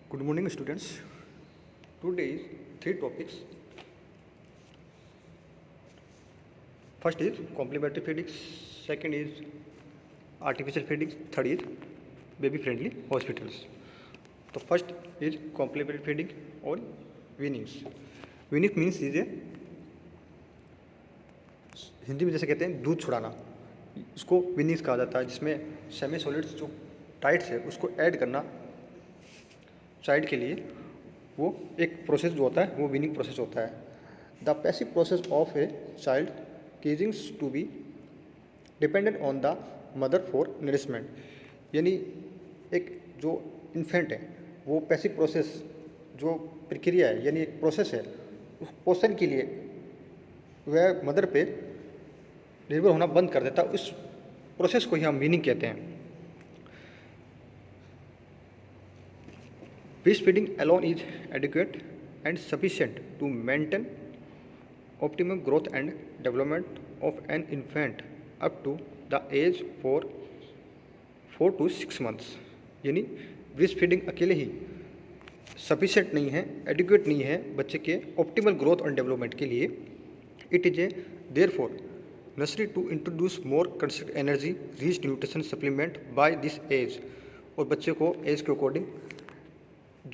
Good morning, students. Today is three topics. First is complementary feeding, second is artificial feeding, third is baby friendly hospitals. तो first is complementary feeding और वीनिंग्स. Weaning means लीजिए हिंदी में जैसे कहते हैं दूध छुड़ाना, इसको वीनिंग्स कहा जाता है, जिसमें सेमी सॉलिड्स जो टाइट्स है उसको ऐड करना चाइल्ड के लिए. वो एक प्रोसेस जो होता है वो वीनिंग प्रोसेस होता है. The passive process of a child ceasing to be dependent on the mother for nourishment. यानी एक जो इन्फेंट है वो पैसिव प्रोसेस जो प्रक्रिया है यानी एक प्रोसेस है, उस पोषण के लिए वह मदर पे निर्भर होना बंद कर देता है. उस प्रोसेस को ही हम वीनिंग कहते हैं. Breastfeeding alone is adequate and sufficient to maintain optimum growth and development of an infant up to the age for 4 to 6 months. यानी ब्रेस्ट फीडिंग अकेले ही सफिशेंट नहीं है, एडिक्वेट नहीं है बच्चे के ऑप्टिमल ग्रोथ और डेवलपमेंट के लिए. It is a therefore necessary to introduce more consistent energy rich nutrition supplement by this age. और बच्चे को एज के अकॉर्डिंग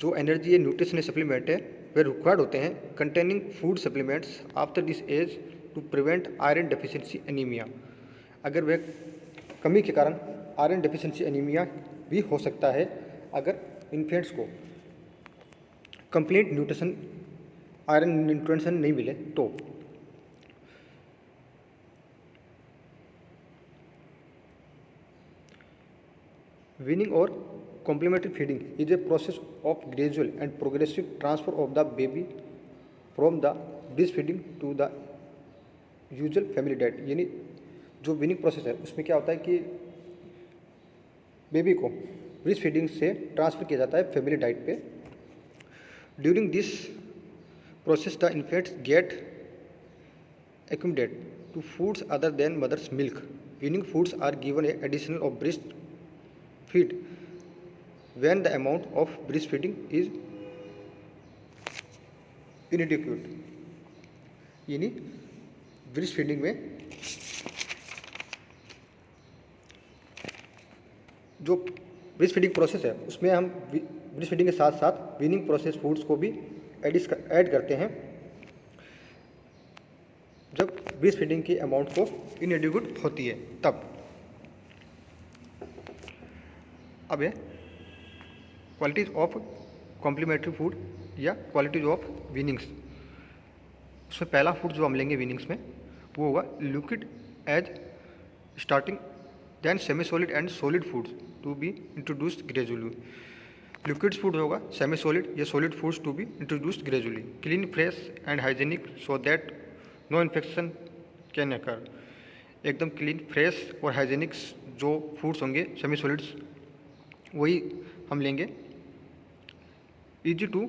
जो एनर्जी या न्यूट्रिशन सप्लीमेंट है वे रिक्वायर्ड होते हैं containing food supplements after this age to prevent iron deficiency anaemia. अगर वह कमी के कारण आयरन डेफिशिएंसी एनीमिया भी हो सकता है अगर इन्फेंट्स को कंप्लीट न्यूट्रिशन आयरन न्यूट्रिशन नहीं मिले तो. वीनिंग और complementary feeding is a process of gradual and progressive transfer of the baby from the breastfeeding to the usual family diet. यानी जो वीनिंग प्रोसेस है उसमें क्या होता है कि बेबी को ब्रेस्ट फीडिंग से ट्रांसफ़र किया जाता है फैमिली डाइट पे. During this process the infants get accommodated to foods other than mother's milk. Weaning foods are given a additional of breast feed when the amount of breastfeeding is inadequate. यानी breast feeding में जो breast feeding process है उसमें हम breast feeding के साथ साथ weaning process foods को भी ऐड करते हैं जब ब्रेस्ट फीडिंग की अमाउंट को इनएडिक्वेट होती है तब. अब क्वालिटीज़ ऑफ कॉम्प्लीमेंट्री फूड या क्वालिटीज़ ऑफ वीनिंग्स. उसमें पहला फूड जो हम लेंगे वीनिंग्स में वो होगा liquid as starting, then semi solid and solid foods to be introduced gradually. Liquid food होगा सेमी सॉलिड या solid foods to be introduced gradually. Clean, fresh and hygienic so that no infection can occur. एकदम clean, fresh और hygienic जो foods होंगे semi solids वही हम लेंगे. Easy to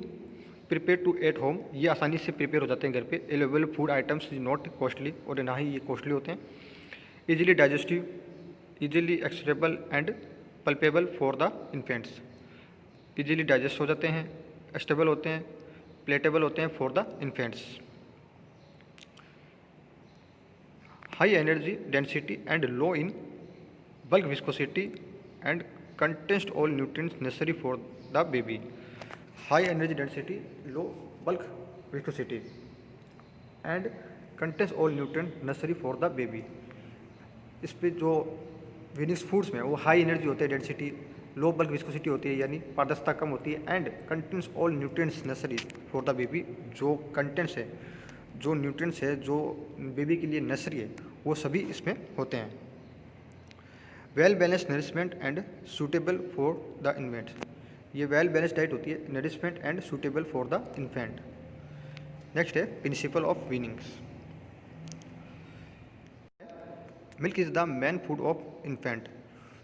prepare to at home, ये आसानी से प्रिपेयर हो जाते हैं घर पे. Available food items is not costly, और ना ही ये कॉस्टली होते हैं. Easily digestive, easily accessible and palpebral for the infants. Easily digest हो जाते हैं, स्टेबल होते हैं, प्लेटेबल होते हैं for the infants. High energy density and low in bulk viscosity and contains all nutrients necessary for the baby. High energy density, low bulk viscosity and contains all nutrients necessary for the baby. इस पे जो वीनिंग्स foods में वो high energy होते हैं, density, लो bulk viscosity होती है यानी पारदर्शिता कम होती है, and contents all nutrients necessary for the baby. जो कंटेंट्स है, जो न्यूट्रिएंट्स है जो बेबी के लिए नेसेसरी है वो सभी इसमें होते हैं. Well balance nourishment and suitable for the infant. ये वेल बैलेंस डाइट होती है, nourishment and suitable for the infant. Next है principle of weanings. Milk is the main food of infant,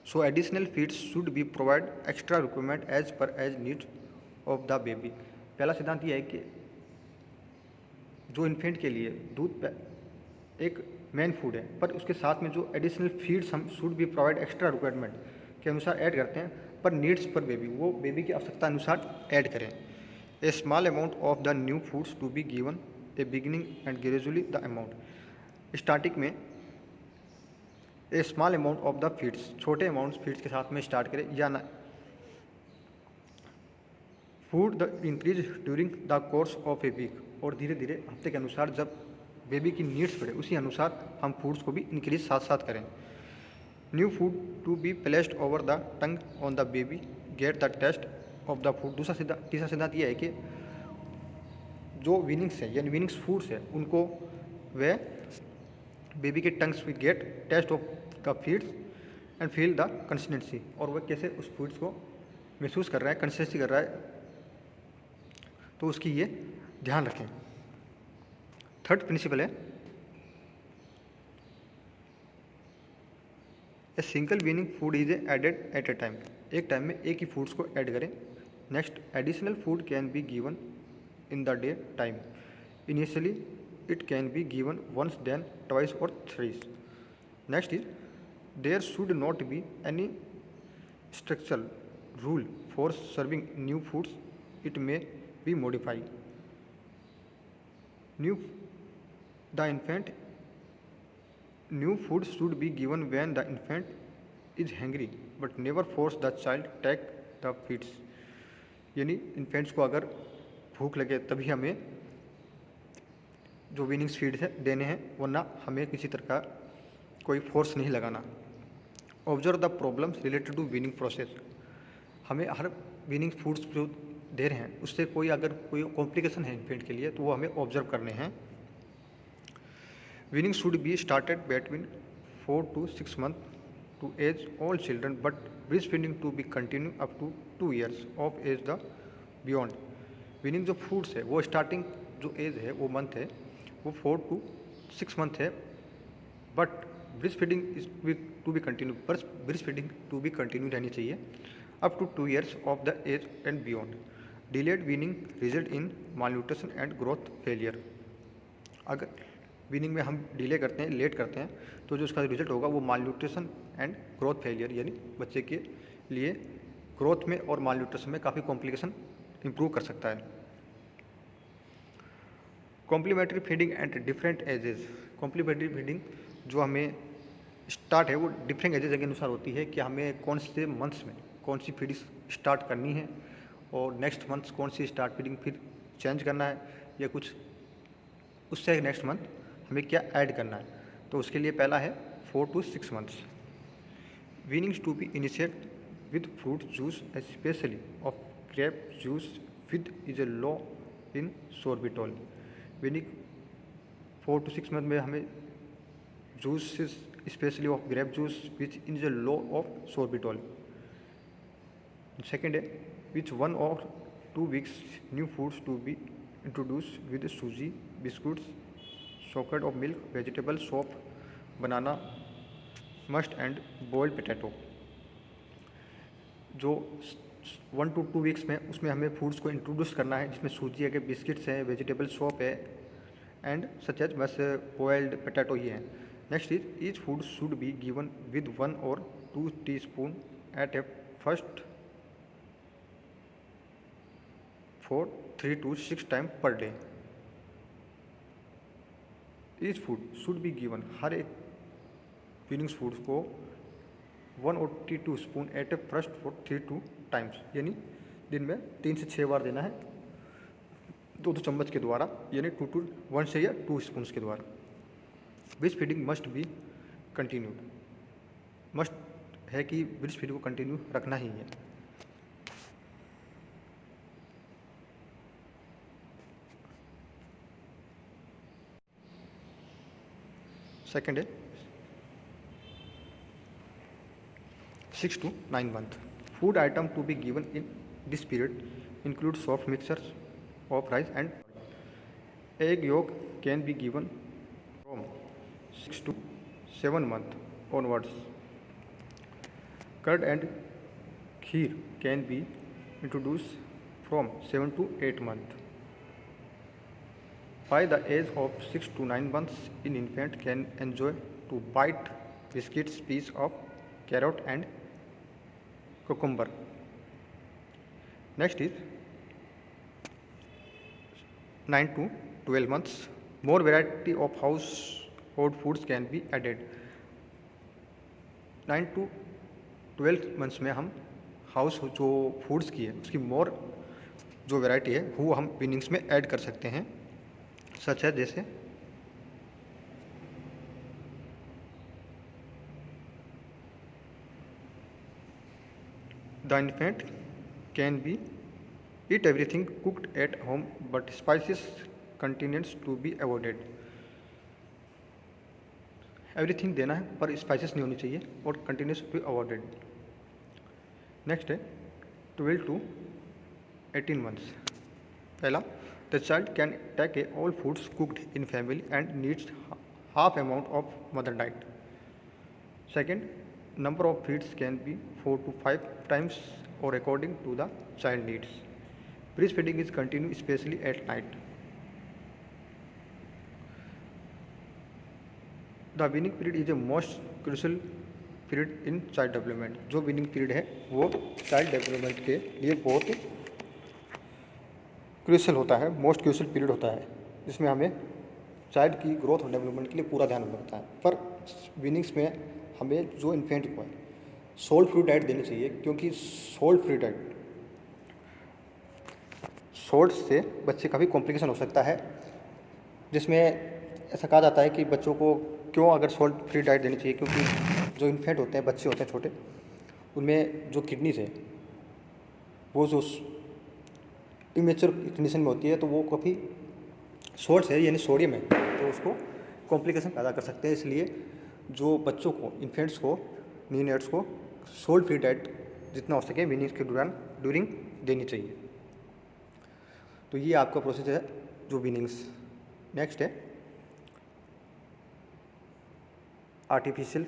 so additional feeds should be provide extra requirement as per age need of the baby. पहला सिद्धांत यह है कि जो infant के लिए दूध एक मेन फूड है, पर उसके साथ में जो एडिशनल फीड्स हम should be provide extra requirement के अनुसार ऐड करते हैं पर नीड्स पर बेबी, वो बेबी की आवश्यकता अनुसार ऐड करें। A small amount of the new foods to be given a beginning and gradually the amount. Starting में a small amount of the feeds, छोटे अमाउंट फीड्स के साथ में स्टार्ट करें या ना। Food the increase during the course of a week, और धीरे धीरे हफ्ते के अनुसार जब बेबी की नीड्स बढ़े उसी अनुसार हम फूड्स को भी इंक्रीज साथ साथ करें। New food to be placed over the tongue on the baby get the taste of the food. तीसरा सिद्धांत यह है कि जो विनिंग्स है यानी विनिंग्स फूड्स है उनको वे बेबी के tongues with get taste of the feeds and feel the consistency, और वह कैसे उस फूड्स को महसूस कर रहा है, कंसिस्टेंसी कर रहा है, तो उसकी ये ध्यान रखें। थर्ड प्रिंसिपल है a single weaning food is added at a time, एक टाइम में एक ही फूड्स को ऐड करें। Next, additional food can be given in the day time, initially it can be given once then twice or thrice. Next is there should not be any structural rule for serving new foods, it may be modified. New food should be given when the infant is hungry but never force the child take the feeds, यानी infants को अगर भूख लगे तभी हमें जो winnings feed है देने हैं, वरना हमें किसी तरह का कोई फोर्स नहीं लगाना। Observe the problems related to weaning process, हमें हर विनिंग फूड्स जो दे रहे हैं उससे कोई अगर कोई कॉम्प्लिकेशन है इन्फेंट के लिए तो वो हमें ऑब्जर्व करने हैं। Weaning should be started between 4 to 6 months to age all children but breast feeding to be continue up to 2 years of age the beyond. Weaning जो फूड्स है वो स्टार्टिंग जो एज है वो मंथ है वो 4 to 6 months है, but breast feeding is to be continue, बस breast feeding to be continue रहनी चाहिए up to 2 years of the age and beyond. Delayed weaning result in malnutrition and growth failure, अगर weaning में हम delay करते हैं, late करते हैं, तो जो उसका रिजल्ट होगा वो मालन्यूट्रिशन एंड ग्रोथ फेलियर, यानी बच्चे के लिए ग्रोथ में और मालन्यूट्रिशन में काफ़ी कॉम्प्लिकेशन इंप्रूव कर सकता है। Complementary feeding at different ages, complementary feeding जो हमें स्टार्ट है वो डिफरेंट एजेस के अनुसार होती है कि हमें कौन से मंथ्स में कौन सी फीडिंग स्टार्ट करनी है और नेक्स्ट मंथ कौन सी स्टार्ट फीडिंग फिर चेंज करना है या कुछ उससे नेक्स्ट मंथ हमें क्या ऐड करना है। तो उसके लिए पहला है 4 to 6 months। Weanings to be initiate with fruit juice specially of grape juice with is a low in sorbitol. Weaning 4 to 6 months में हमें juice specially of grape juice which is a low of sorbitol. Second है which 1 or 2 weeks new foods to be introduce with suji biscuits soaked of milk vegetable soup banana mash and boiled potato. जो 1 to 2 weeks में उसमें हमें foods को introduce करना है जिसमें सूजी है, बिस्किट्स हैं, वेजिटेबल सोप है एंड सच एज बस बॉइल्ड पोटैटो ही है। Next is each food should be given with 1 or 2 teaspoon at a first for 3 to 6 times per day। Each food should be given, हर एक weanings foods को 1 or 2 spoon at a first for 3 to 6 times, यानी दिन में 3 से 6 बार देना है 2 चम्मच के द्वारा, यानी 1 से या 2 स्पून के द्वारा। Breast feeding must be continued, must है कि ब्रेस्ट फीडिंग को कंटिन्यू रखना ही है। सेकेंड है 6 to 9 months। Food item to be given in this period include soft mixtures of rice and egg yolk can be given from 6 to 7 months onwards। Curd and kheer can be introduce from 7 to 8 months। By the age of 6 to 9 months, an infant can enjoy to bite biscuits, piece of carrot and cucumber। Next is 9 to 12 months. More variety of household foods can be added. 9 to 12 months में हम house जो foods की है उसकी मोर जो variety है वो हम विनिंग्स में ऐड कर सकते हैं, सच है जैसे the infant can be eat everything cooked at home but spices continues to be avoided. Everything देना है पर स्पाइसेस नहीं होनी चाहिए और continues to be avoided. Next है 12 to 18 months. पहला, the child can take a all foods cooked in family and needs half amount of mother diet. Second, number of feeds can be 4 to 5 times or according to the child needs. Breastfeeding is continued especially at night. The weaning period is a most crucial period in child development. जो weaning period है वो child development के लिए बहुत crucial होता है, most crucial period होता है, जिसमें हमें चाइल्ड की ग्रोथ और डेवलपमेंट के लिए पूरा ध्यान रखना होता है. पर वीनिंग्स में हमें जो इन्फेंट को है सोल्ट फ्री डाइट देनी चाहिए, क्योंकि सोल्ट फ्री डाइट सोल्ट से बच्चे का भी कॉम्प्लिकेशन हो सकता है, जिसमें ऐसा कहा जाता है कि बच्चों को क्यों अगर सोल्ट फ्री डाइट देनी चाहिए, क्योंकि जो इन्फेंट होते हैं, बच्चे होते हैं छोटे, उनमें जो किडनीज है वो जो इमेच्योर कंडीशन में होती है, तो वो काफ़ी सोल्ट है यानी सोडियम है, तो उसको कॉम्प्लिकेशन पैदा कर सकते हैं. इसलिए जो बच्चों को, इन्फेंट्स को, नीनेट्स को सोल्ट फ्री डाइट जितना हो सके वीनिंग्स के दौरान ड्यूरिंग देनी चाहिए. तो ये आपका प्रोसेस है जो वीनिंग्स. नेक्स्ट है आर्टिफिशियल